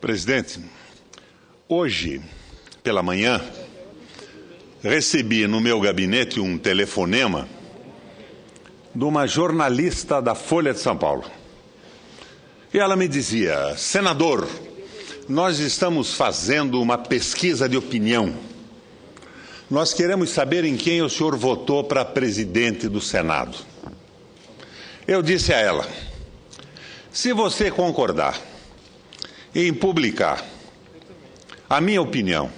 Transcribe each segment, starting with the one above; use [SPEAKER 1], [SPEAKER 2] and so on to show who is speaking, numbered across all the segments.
[SPEAKER 1] Presidente, hoje, pela manhã, recebi no meu gabinete um telefonema de uma jornalista da Folha de São Paulo. E ela me dizia: senador, nós estamos fazendo uma pesquisa de opinião. Nós queremos saber em quem o senhor votou para presidente do Senado. Eu disse a ela: se você concordar em publicar a minha opinião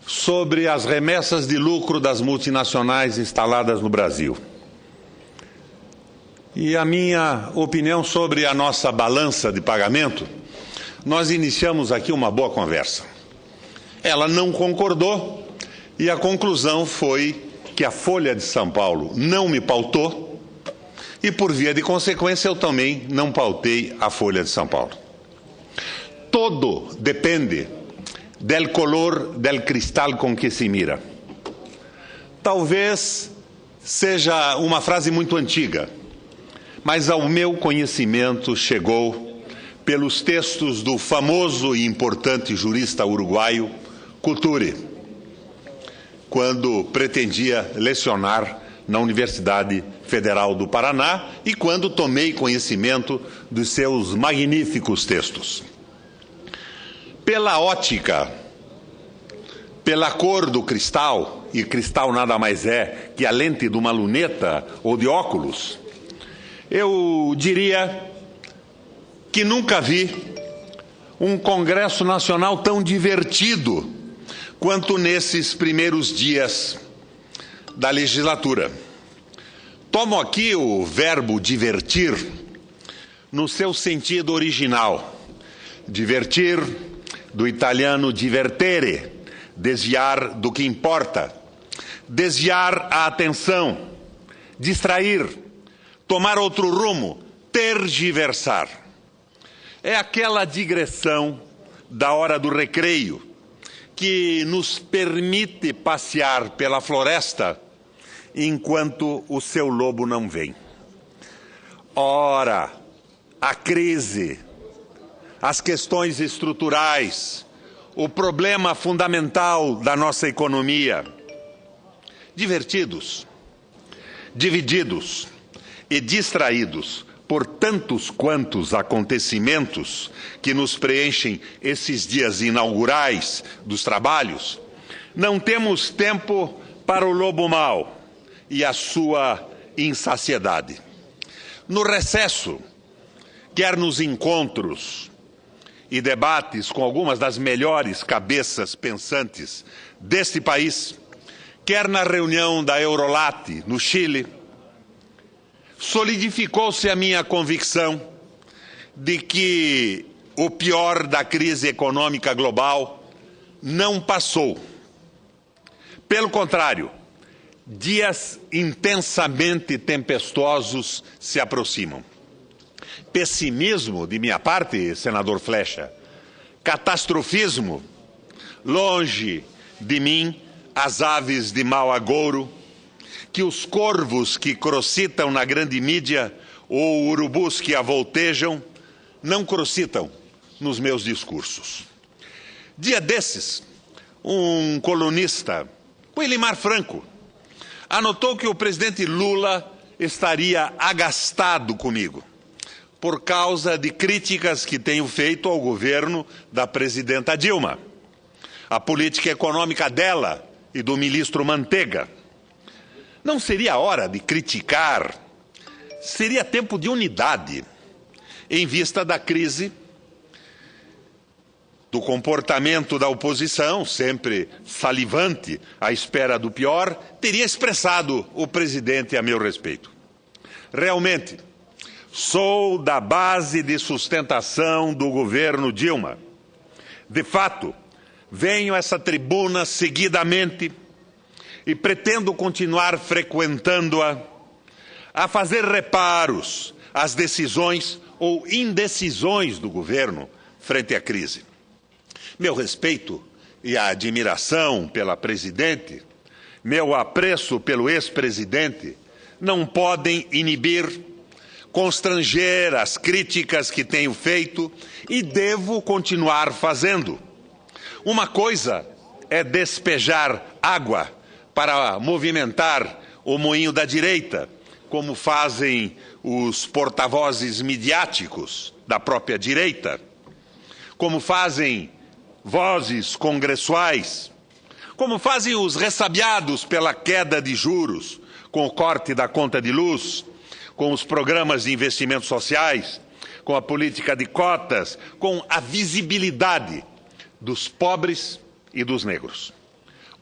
[SPEAKER 1] sobre as remessas de lucro das multinacionais instaladas no Brasil e a minha opinião sobre a nossa balança de pagamento, nós iniciamos aqui uma boa conversa. Ela não concordou e a conclusão foi que a Folha de São Paulo não me pautou e, por via de consequência, eu também não pautei a Folha de São Paulo. Todo depende del color del cristal com que se mira. Talvez seja uma frase muito antiga, mas ao meu conhecimento chegou pelos textos do famoso e importante jurista uruguaio Couturi, quando pretendia lecionar na Universidade Federal do Paraná e quando tomei conhecimento dos seus magníficos textos. Pela ótica, pela cor do cristal, e cristal nada mais é que a lente de uma luneta ou de óculos, eu diria que nunca vi um Congresso Nacional tão divertido quanto nesses primeiros dias da legislatura. Tomo aqui o verbo divertir no seu sentido original. Divertir, do italiano divertere, desviar do que importa, desviar a atenção, distrair, tomar outro rumo, tergiversar. É aquela digressão da hora do recreio que nos permite passear pela floresta enquanto o seu lobo não vem. Ora, a crise, as questões estruturais, o problema fundamental da nossa economia. Divertidos, divididos e distraídos por tantos quantos acontecimentos que nos preenchem esses dias inaugurais dos trabalhos, não temos tempo para o lobo mau e a sua insaciedade. No recesso, quer nos encontros e debates com algumas das melhores cabeças pensantes deste país, quer na reunião da Eurolat, no Chile, solidificou-se a minha convicção de que o pior da crise econômica global não passou. Pelo contrário, dias intensamente tempestuosos se aproximam. Pessimismo de minha parte, senador Flexa, catastrofismo, longe de mim as aves de mau agouro, que os corvos que crocitam na grande mídia ou urubus que a voltejam não crocitam nos meus discursos. Dia desses, um colunista, o Elimar Franco, anotou que o presidente Lula estaria agastado comigo por causa de críticas que tenho feito ao governo da presidenta Dilma, a política econômica dela e do ministro Manteiga. Não seria hora de criticar, seria tempo de unidade, em vista da crise, do comportamento da oposição, sempre salivante à espera do pior, teria expressado o presidente a meu respeito. Realmente, sou da base de sustentação do governo Dilma. De fato, venho a essa tribuna seguidamente e pretendo continuar frequentando-a, a fazer reparos às decisões ou indecisões do governo frente à crise. Meu respeito e a admiração pela presidente, meu apreço pelo ex-presidente, não podem inibir constranger as críticas que tenho feito e devo continuar fazendo. Uma coisa é despejar água para movimentar o moinho da direita, como fazem os porta-vozes midiáticos da própria direita, como fazem vozes congressuais, como fazem os ressabiados pela queda de juros, com o corte da conta de luz, com os programas de investimentos sociais, com a política de cotas, com a visibilidade dos pobres e dos negros.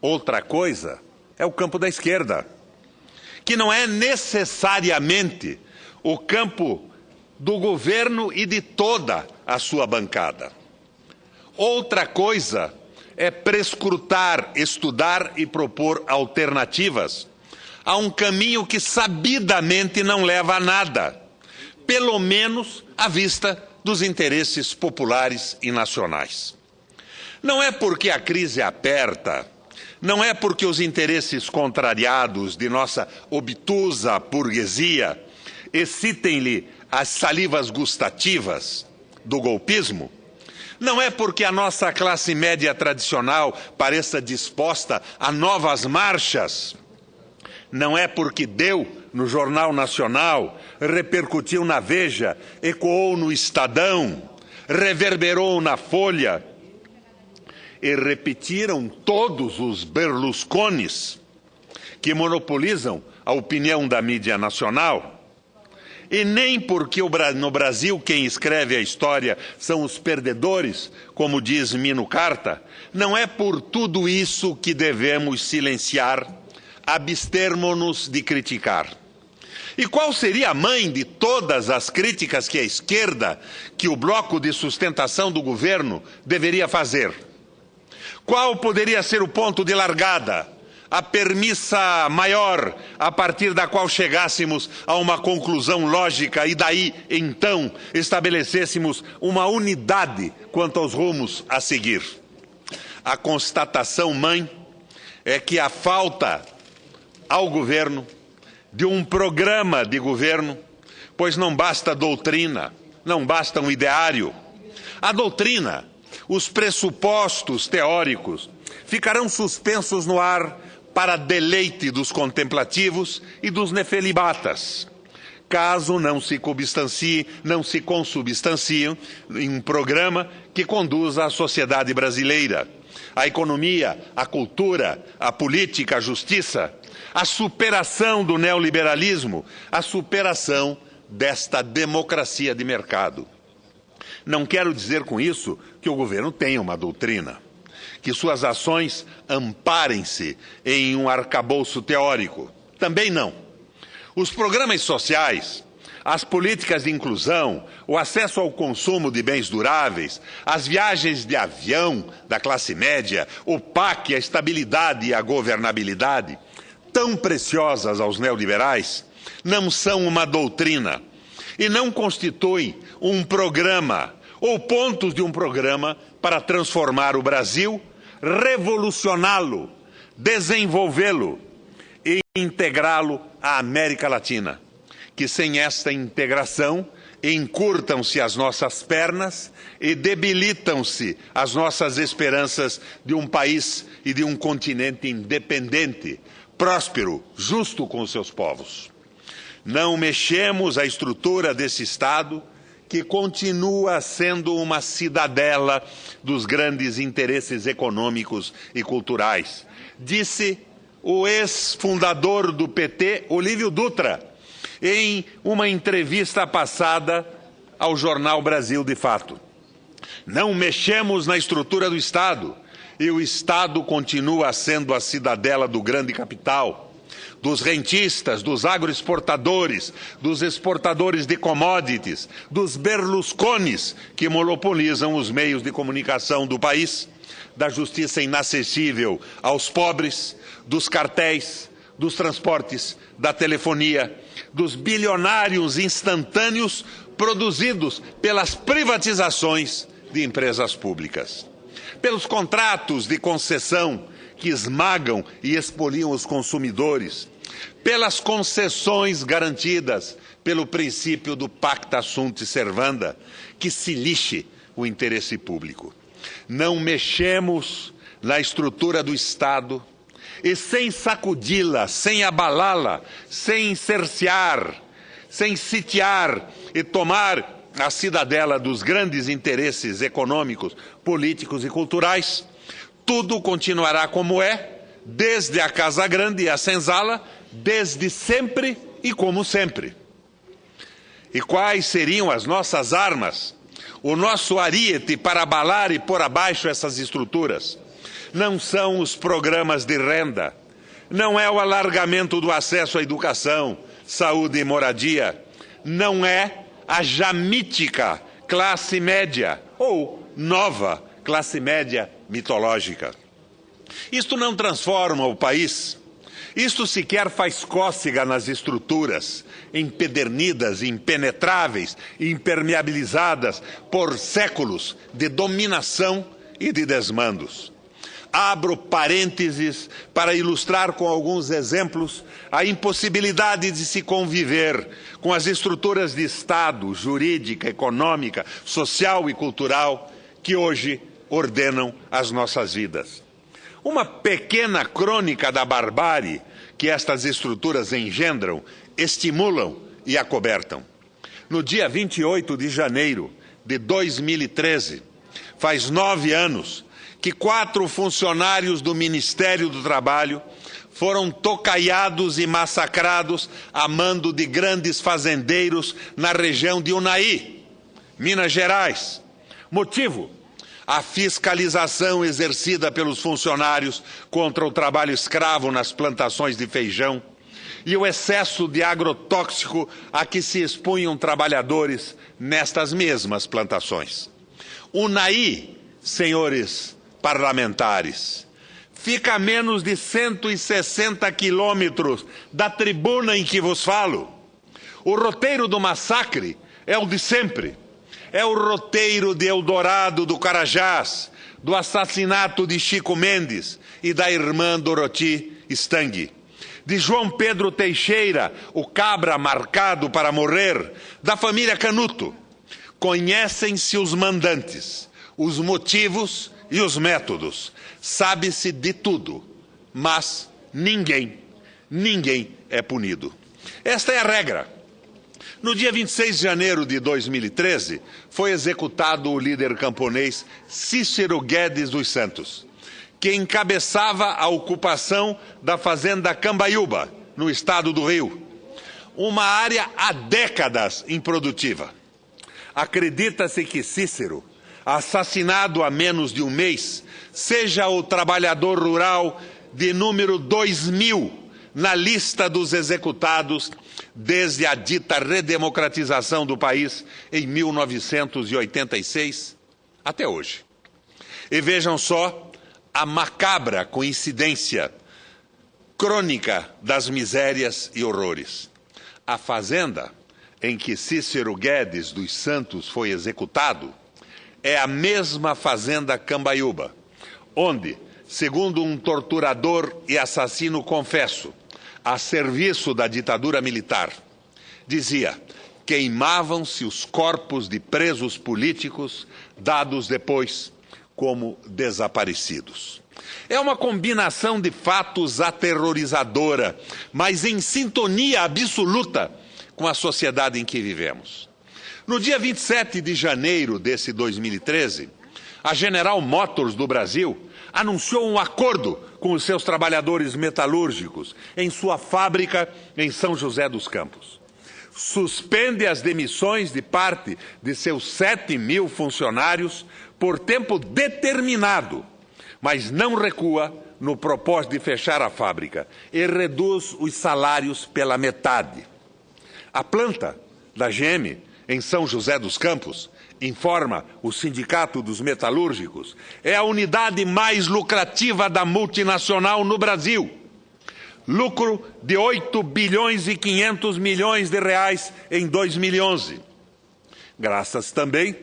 [SPEAKER 1] Outra coisa é o campo da esquerda, que não é necessariamente o campo do governo e de toda a sua bancada. Outra coisa é prescrutar, estudar e propor alternativas a um caminho que sabidamente não leva a nada, pelo menos à vista dos interesses populares e nacionais. Não é porque a crise aperta, não é porque os interesses contrariados de nossa obtusa burguesia excitem-lhe as salivas gustativas do golpismo, não é porque a nossa classe média tradicional pareça disposta a novas marchas, não é porque deu no Jornal Nacional, repercutiu na Veja, ecoou no Estadão, reverberou na Folha e repetiram todos os Berlusconis que monopolizam a opinião da mídia nacional. E nem porque no Brasil quem escreve a história são os perdedores, como diz Mino Carta, não é por tudo isso que devemos silenciar, abstermos-nos de criticar. E qual seria a mãe de todas as críticas que a esquerda, que o bloco de sustentação do governo deveria fazer? Qual poderia ser o ponto de largada, a premissa maior a partir da qual chegássemos a uma conclusão lógica e daí, então, estabelecêssemos uma unidade quanto aos rumos a seguir? A constatação mãe é que a falta ao governo de um programa de governo, pois não basta doutrina, não basta um ideário. A doutrina, os pressupostos teóricos ficarão suspensos no ar para deleite dos contemplativos e dos nefelibatas, caso não se consubstanciem em um programa que conduza a sociedade brasileira, a economia, a cultura, a política, a justiça, a superação do neoliberalismo, a superação desta democracia de mercado. Não quero dizer com isso que o governo tenha uma doutrina, que suas ações amparem-se em um arcabouço teórico. Também não. Os programas sociais, as políticas de inclusão, o acesso ao consumo de bens duráveis, as viagens de avião da classe média, o PAC, a estabilidade e a governabilidade, tão preciosas aos neoliberais, não são uma doutrina e não constituem um programa ou pontos de um programa para transformar o Brasil, revolucioná-lo, desenvolvê-lo e integrá-lo à América Latina. Que sem esta integração encurtam-se as nossas pernas e debilitam-se as nossas esperanças de um país e de um continente independente, próspero, justo com os seus povos. Não mexemos a estrutura desse Estado, que continua sendo uma cidadela dos grandes interesses econômicos e culturais. Disse o ex-fundador do PT, Olívio Dutra, em uma entrevista passada ao jornal Brasil de Fato. Não mexemos na estrutura do Estado, e o Estado continua sendo a cidadela do grande capital, dos rentistas, dos agroexportadores, dos exportadores de commodities, dos Berlusconis que monopolizam os meios de comunicação do país, da justiça inacessível aos pobres, dos cartéis, dos transportes, da telefonia, dos bilionários instantâneos produzidos pelas privatizações de empresas públicas, pelos contratos de concessão que esmagam e expoliam os consumidores, pelas concessões garantidas pelo princípio do pacta sunt servanda, que se lixe o interesse público. Não mexemos na estrutura do Estado e, sem sacudi-la, sem abalá-la, sem cercear, sem sitiar e tomar a cidadela dos grandes interesses econômicos, políticos e culturais, tudo continuará como é, desde a Casa Grande e a Senzala, desde sempre e como sempre. E quais seriam as nossas armas, o nosso ariete para abalar e pôr abaixo essas estruturas? Não são os programas de renda, não é o alargamento do acesso à educação, saúde e moradia, não é a já mítica classe média ou nova classe média mitológica. Isto não transforma o país, isto sequer faz cócega nas estruturas, empedernidas, impenetráveis, impermeabilizadas por séculos de dominação e de desmandos. Abro parênteses para ilustrar com alguns exemplos a impossibilidade de se conviver com as estruturas de Estado, jurídica, econômica, social e cultural que hoje ordenam as nossas vidas. Uma pequena crônica da barbárie que estas estruturas engendram, estimulam e acobertam. No dia 28 de janeiro de 2013, faz 9 anos, que 4 funcionários do Ministério do Trabalho foram tocaiados e massacrados a mando de grandes fazendeiros na região de Unai, Minas Gerais. Motivo: a fiscalização exercida pelos funcionários contra o trabalho escravo nas plantações de feijão e o excesso de agrotóxico a que se expunham trabalhadores nestas mesmas plantações. Unai, senhores parlamentares, fica a menos de 160 quilômetros da tribuna em que vos falo. O roteiro do massacre é o de sempre. É o roteiro de Eldorado do Carajás, do assassinato de Chico Mendes e da irmã Doroti Stang, de João Pedro Teixeira, o cabra marcado para morrer, da família Canuto. Conhecem-se os mandantes, os motivos e os métodos. Sabe-se de tudo, mas ninguém é punido. Esta é a regra. No dia 26 de janeiro de 2013, foi executado o líder camponês Cícero Guedes dos Santos, que encabeçava a ocupação da fazenda Cambaiúba, no estado do Rio, uma área há décadas improdutiva. Acredita-se que Cícero, assassinado há menos de um mês, seja o trabalhador rural de número 2000 na lista dos executados desde a dita redemocratização do país em 1986 até hoje. E vejam só a macabra coincidência crônica das misérias e horrores. A fazenda em que Cícero Guedes dos Santos foi executado é a mesma fazenda Cambaiúba, onde, segundo um torturador e assassino confesso, a serviço da ditadura militar, dizia: queimavam-se os corpos de presos políticos, dados depois como desaparecidos. É uma combinação de fatos aterrorizadora, mas em sintonia absoluta com a sociedade em que vivemos. No dia 27 de janeiro desse 2013, a General Motors do Brasil anunciou um acordo com os seus trabalhadores metalúrgicos em sua fábrica em São José dos Campos. Suspende as demissões de parte de seus 7.000 funcionários por tempo determinado, mas não recua no propósito de fechar a fábrica e reduz os salários pela metade. A planta da GM em São José dos Campos, informa o Sindicato dos Metalúrgicos, é a unidade mais lucrativa da multinacional no Brasil. Lucro de 8 bilhões e 500 milhões de reais em 2011. Graças também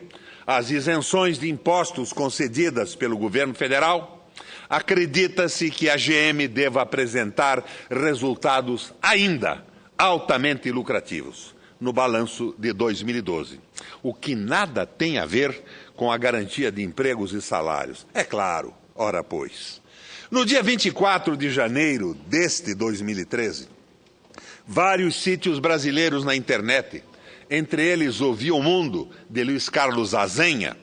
[SPEAKER 1] às isenções de impostos concedidas pelo governo federal, Acredita-se que a GM deva apresentar resultados ainda altamente lucrativos no balanço de 2012, o que nada tem a ver com a garantia de empregos e salários. É claro, ora pois. No dia 24 de janeiro deste 2013, vários sítios brasileiros na internet, entre eles o Viu Mundo, de Luiz Carlos Azenha,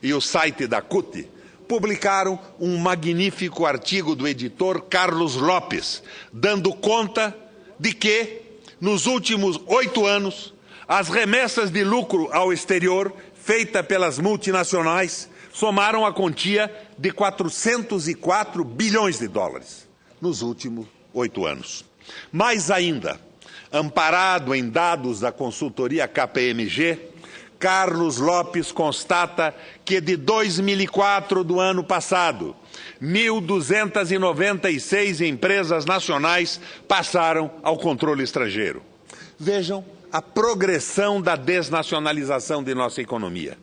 [SPEAKER 1] e o site da CUT, publicaram um magnífico artigo do editor Carlos Lopes, dando conta de que, nos últimos 8 anos, as remessas de lucro ao exterior feitas pelas multinacionais somaram a quantia de 404 bilhões de dólares nos últimos 8 anos. Mais ainda, amparado em dados da consultoria KPMG, Carlos Lopes constata que de 2004 do ano passado, 1.296 empresas nacionais passaram ao controle estrangeiro. Vejam a progressão da desnacionalização de nossa economia.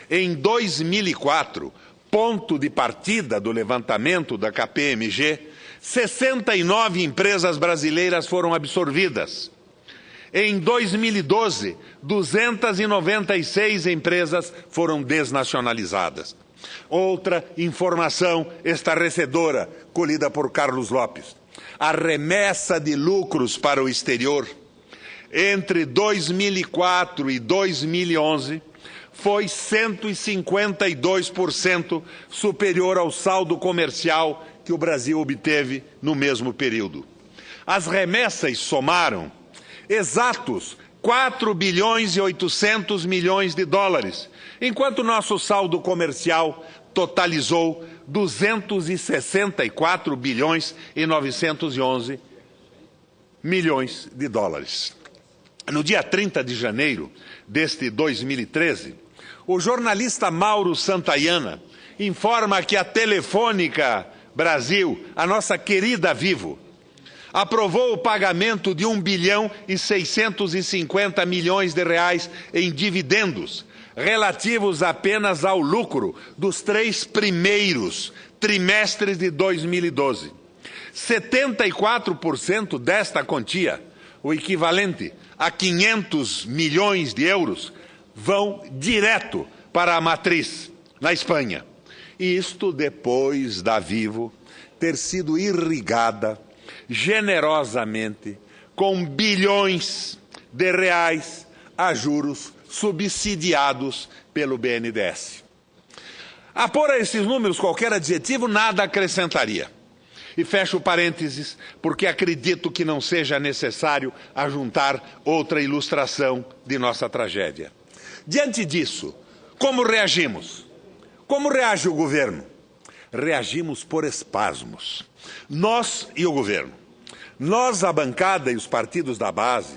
[SPEAKER 1] Em 2004, ponto de partida do levantamento da KPMG, 69 empresas brasileiras foram absorvidas. Em 2012, 296 empresas foram desnacionalizadas. Outra informação estarrecedora colhida por Carlos Lopes. A remessa de lucros para o exterior entre 2004 e 2011 foi 152% superior ao saldo comercial que o Brasil obteve no mesmo período. As remessas somaram exatos 4 bilhões e 800 milhões de dólares, enquanto nosso saldo comercial totalizou 264 bilhões e 911 milhões de dólares. No dia 30 de janeiro deste 2013, o jornalista Mauro Santayana informa que a Telefônica Brasil, a nossa querida Vivo, aprovou o pagamento de 1 bilhão e 650 milhões de reais em dividendos, relativos apenas ao lucro dos 3 primeiros trimestres de 2012. 74% desta quantia, o equivalente a 500 milhões de euros, vão direto para a matriz, na Espanha. Isto depois da Vivo ter sido irrigada generosamente com bilhões de reais a juros subsidiados pelo BNDES. A pôr a esses números qualquer adjetivo nada acrescentaria. E fecho parênteses, porque acredito que não seja necessário ajuntar outra ilustração de nossa tragédia. Diante disso, como reagimos? Como reage o governo? Reagimos por espasmos. Nós e o governo. Nós, a bancada e os partidos da base,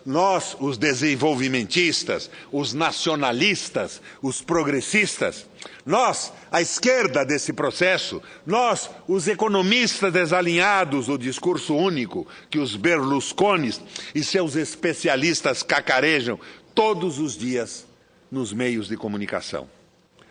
[SPEAKER 1] nós, os desenvolvimentistas, os nacionalistas, os progressistas, nós, a esquerda desse processo, nós, os economistas desalinhados do discurso único que os Berlusconis e seus especialistas cacarejam todos os dias nos meios de comunicação.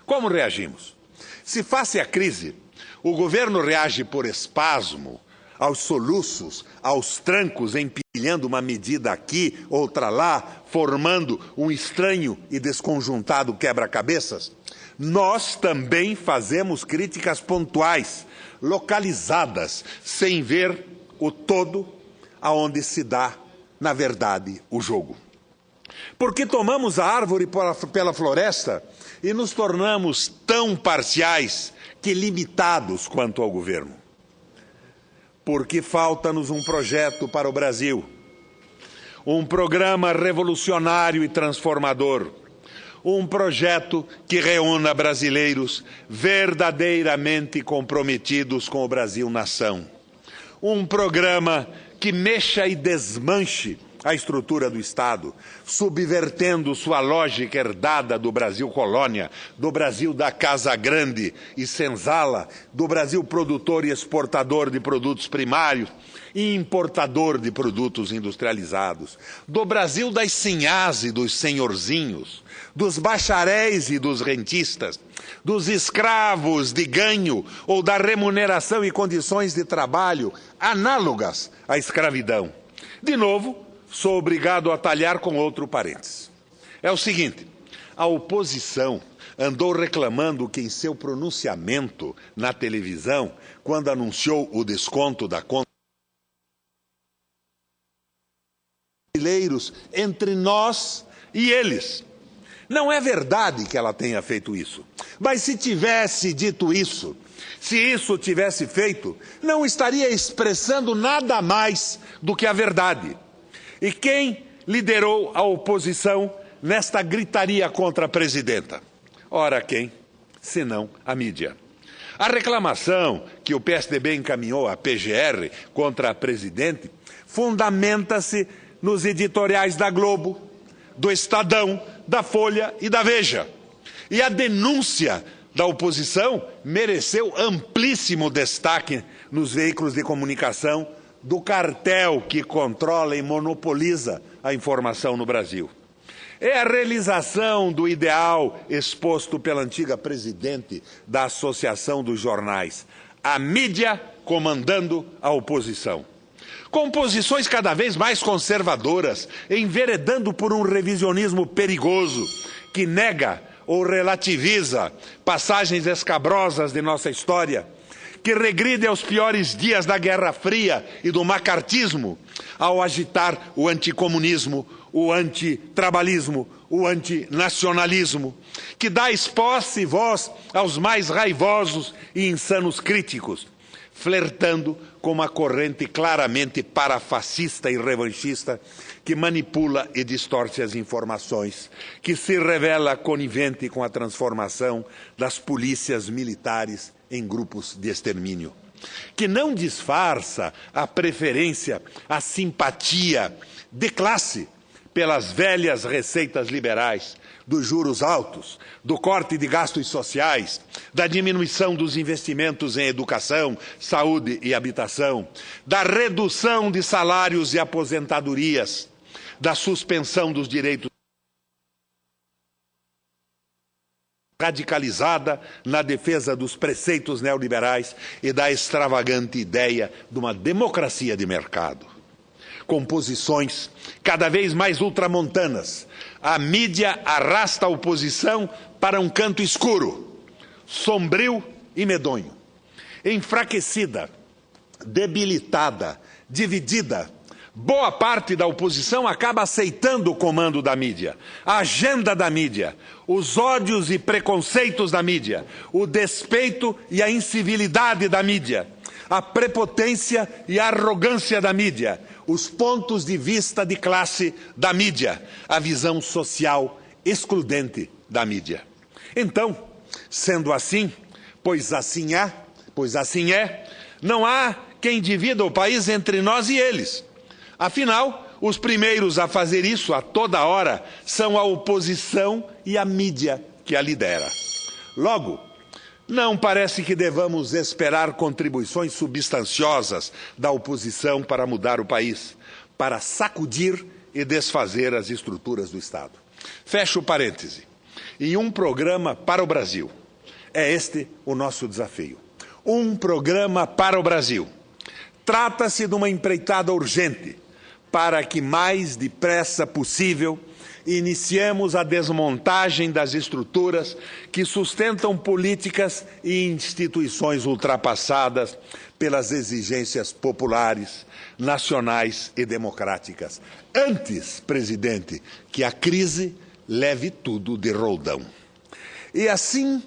[SPEAKER 1] Como reagimos? Se face à crise, o governo reage por espasmo, aos soluços, aos trancos, empilhando uma medida aqui, outra lá, formando um estranho e desconjuntado quebra-cabeças. Nós também fazemos críticas pontuais, localizadas, sem ver o todo aonde se dá, na verdade, o jogo. Porque tomamos a árvore pela floresta e nos tornamos tão parciais que limitados quanto ao governo. Porque falta-nos um projeto para o Brasil, um programa revolucionário e transformador, um projeto que reúna brasileiros verdadeiramente comprometidos com o Brasil nação, um programa que mexa e desmanche a estrutura do Estado, subvertendo sua lógica herdada do Brasil colônia, do Brasil da Casa Grande e Senzala, do Brasil produtor e exportador de produtos primários e importador de produtos industrializados, do Brasil das sinhás e dos senhorzinhos, dos bacharéis e dos rentistas, dos escravos de ganho ou da remuneração e condições de trabalho análogas à escravidão. De novo, sou obrigado a talhar com outro parênteses. É o seguinte, a oposição andou reclamando que em seu pronunciamento na televisão, quando anunciou o desconto da conta brasileiros entre nós e eles. Não é verdade que ela tenha feito isso. Mas se tivesse dito isso, se isso tivesse feito, não estaria expressando nada mais do que a verdade. E quem liderou a oposição nesta gritaria contra a presidenta? Ora, quem? Senão a mídia. A reclamação que o PSDB encaminhou à PGR contra a presidente fundamenta-se nos editoriais da Globo, do Estadão, da Folha e da Veja. E a denúncia da oposição mereceu amplíssimo destaque nos veículos de comunicação do cartel que controla e monopoliza a informação no Brasil. É a realização do ideal exposto pela antiga presidente da Associação dos Jornais, a mídia comandando a oposição. Com posições cada vez mais conservadoras, enveredando por um revisionismo perigoso que nega ou relativiza passagens escabrosas de nossa história, que regride aos piores dias da Guerra Fria e do macartismo, ao agitar o anticomunismo, o antitrabalhismo, o antinacionalismo, que dá espaço e voz aos mais raivosos e insanos críticos, flertando com uma corrente claramente parafascista e revanchista que manipula e distorce as informações, que se revela conivente com a transformação das polícias militares em grupos de extermínio, que não disfarça a preferência, a simpatia de classe pelas velhas receitas liberais, dos juros altos, do corte de gastos sociais, da diminuição dos investimentos em educação, saúde e habitação, da redução de salários e aposentadorias, da suspensão dos direitos radicalizada na defesa dos preceitos neoliberais e da extravagante ideia de uma democracia de mercado. Com posições cada vez mais ultramontanas, a mídia arrasta a oposição para um canto escuro, sombrio e medonho. Enfraquecida, debilitada, dividida, boa parte da oposição acaba aceitando o comando da mídia, a agenda da mídia, os ódios e preconceitos da mídia, o despeito e a incivilidade da mídia, a prepotência e a arrogância da mídia, os pontos de vista de classe da mídia, a visão social excludente da mídia. Então, sendo assim, pois assim é, não há quem divida o país entre nós e eles. Afinal, os primeiros a fazer isso a toda hora são a oposição e a mídia que a lidera. Logo, não parece que devamos esperar contribuições substanciosas da oposição para mudar o país, para sacudir e desfazer as estruturas do Estado. Fecho parêntese. E um programa para o Brasil. É este o nosso desafio. Um programa para o Brasil. Trata-se de uma empreitada urgente para que mais depressa possível iniciemos a desmontagem das estruturas que sustentam políticas e instituições ultrapassadas pelas exigências populares, nacionais e democráticas. Antes, presidente, que a crise leve tudo de roldão. E assim,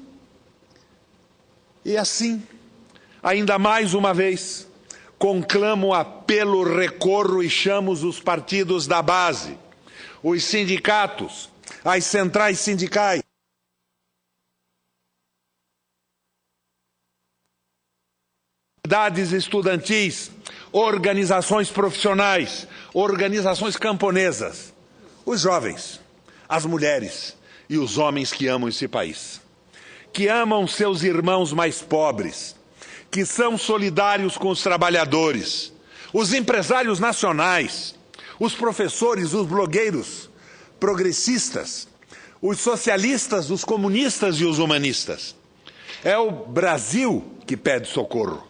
[SPEAKER 1] ainda mais uma vez, conclamo, apelo, recorro e chamo os partidos da base, os sindicatos, as centrais sindicais, entidades estudantis, organizações profissionais, organizações camponesas, os jovens, as mulheres e os homens que amam esse país, que amam seus irmãos mais pobres, que são solidários com os trabalhadores, os empresários nacionais, os professores, os blogueiros progressistas, os socialistas, os comunistas e os humanistas. É o Brasil que pede socorro.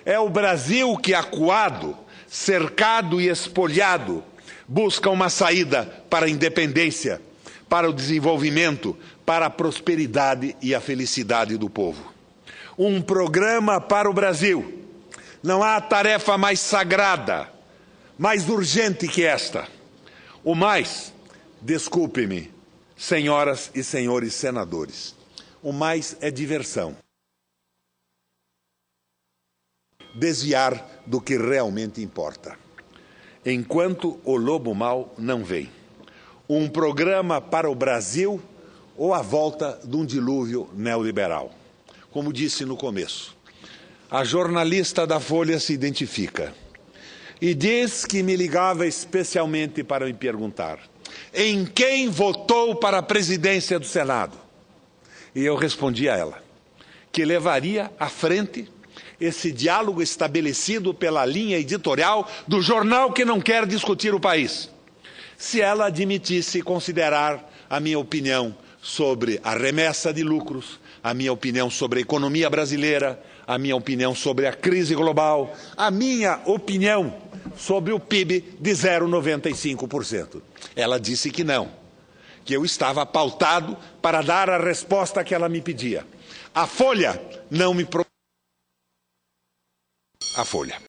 [SPEAKER 1] É o Brasil que, acuado, cercado e espoliado, busca uma saída para a independência, para o desenvolvimento, para a prosperidade e a felicidade do povo. Um programa para o Brasil. Não há tarefa mais sagrada, mais urgente que esta. O mais, desculpe-me, senhoras e senhores senadores, o mais é diversão. Desviar do que realmente importa. Enquanto o lobo mau não vem. Um programa para o Brasil ou a volta de um dilúvio neoliberal. Como disse no começo, a jornalista da Folha se identifica e diz que me ligava especialmente para me perguntar em quem votou para a presidência do Senado. E eu respondi a ela que levaria à frente esse diálogo estabelecido pela linha editorial do jornal que não quer discutir o país, se ela admitisse considerar a minha opinião sobre a remessa de lucros, a minha opinião sobre a economia brasileira, a minha opinião sobre a crise global, a minha opinião sobre o PIB de 0,95%. Ela disse que não, que eu estava pautado para dar a resposta que ela me pedia. A Folha não me... A Folha.